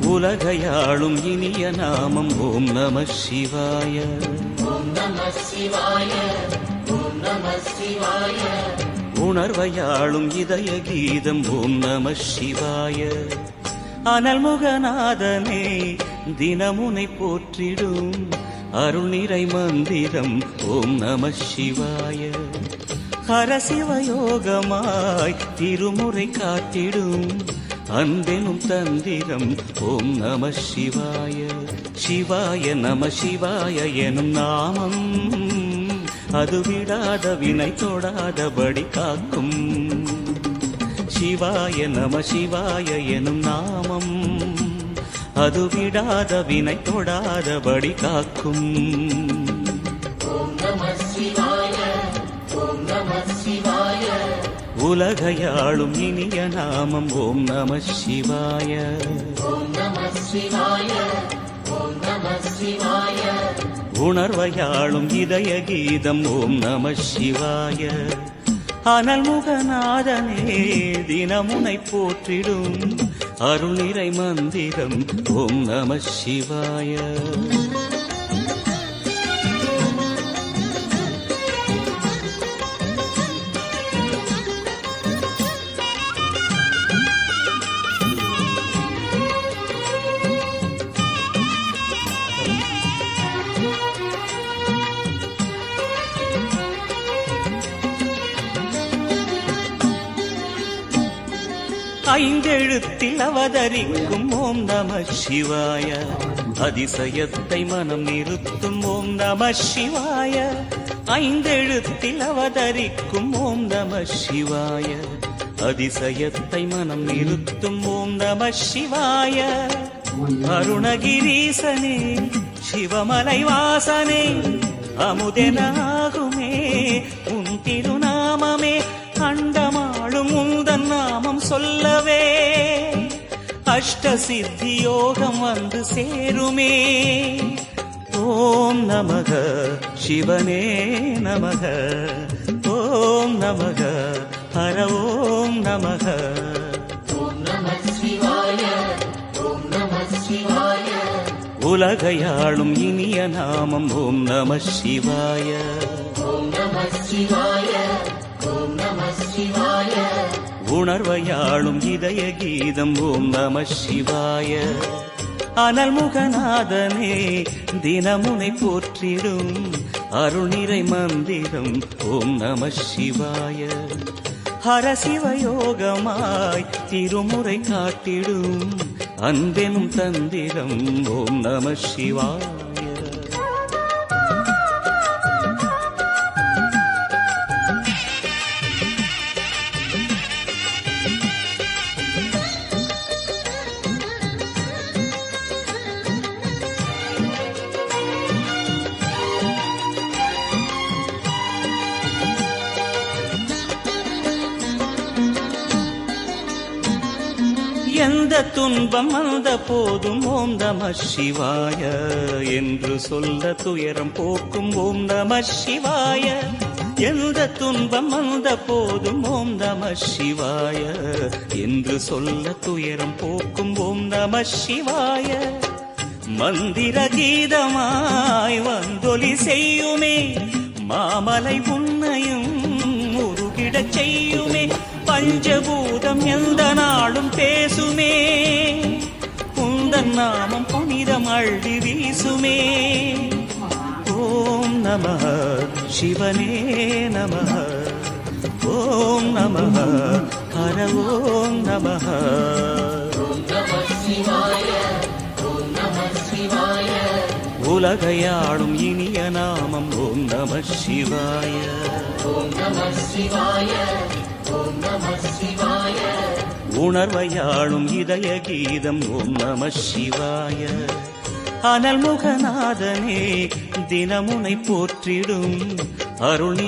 உலகையாளும் இனிய நாமம் ஓம் நம சிவாய. உணர்வையாளும் இதய கீதம் ஓம் நம சிவாய. அனல்முகநாதனே தினமுனை போற்றிடும் அருள் நிறை மந்திரம் ஓம் நம சிவாய. ஹரசிவயோகமாய் திருமுறை காட்டிடும் அன்பெனும் தந்திரம் ஓம் நம சிவாய. சிவாய நம சிவாய எனும் நாமம் அது விடாத வினை தொடாதபடி காக்கும். சிவாய நம சிவாய எனும் நாமம் அது விடாத வினை தொடாதபடி காக்கும். உலகையாளும் இனிய நாமம் ஓம் நம சிவாய. உணர்வையாளும் இதய கீதம் ஓம் நம சிவாய. அனல்முகநாதனே தினமுனை போற்றிடும் அருள் நிறை மந்திரம் ஓம் நம சிவாய. ஐந்தெழுத்தில் அவதரிக்கும் ஓம் நம சிவாய. அதிசயத்தை மனம் நிறுத்தும் ஓம் நம சிவாய. ஐந்தெழுத்தில் அவதரிக்கும் ஓம் நம சிவாய. அதிசயத்தை மனம் நிறுத்தும் ஓம் நம சிவாய. அருணகிரீசனே சிவமலை வாசனே அமுதனாகுமே உன் திருநாமமே. அண்டமாளும் உந்தன் நாமம் சொல்லவே அஷ்ட சித்தி யோகம் வந்து சேருமே. ஓம் நமக சிவனே நமக. ஓம் நமக ஹர ஓம் நமக. உலகையாளும் இனிய நாமம் ஓம் நம சிவாய. உணர்வையாளும் இதய கீதம் ஓம் நம சிவாய. அனல்முகநாதனே தினமுனை போற்றிடும் அருள் நிறை மந்திரம் ஓம் நம சிவாய. ஹரசிவயோகமாய் திருமுறை காட்டிடும் அன்பெனும் தந்திரம் ஓம் நம சிவாய. எந்த துன்பம் வந்த போதும் ஓம் நம சிவாய என்று சொல்ல துயரம் போக்கும் ஓம் நம சிவாய. எந்த துன்பம் வந்த போதும் ஓம் நம சிவாய என்று சொல்ல துயரம் போக்கும் ஓம் நம சிவாய. மந்திர கீதமாய் வந்தொலி செய்யுமே மாமலை உன்னையும் உருகிடச் செய்யுமே. பஞ்சபூதம் எந்த நாளும் பேசுமே உந்தன் நாமம் புனிதம் அள்ளி வீசுமே. ஓம் நம சிவனே நம. ஓம் நம ஹர ஓம் நம. உலகையாளும் இனிய நாமம் ஓம் நம சிவாய. உணர்வையாளும் இதய கீதம் ஓம் நம சிவாய. அனல்முகநாதனே தினமுனை போற்றிடும் அருள்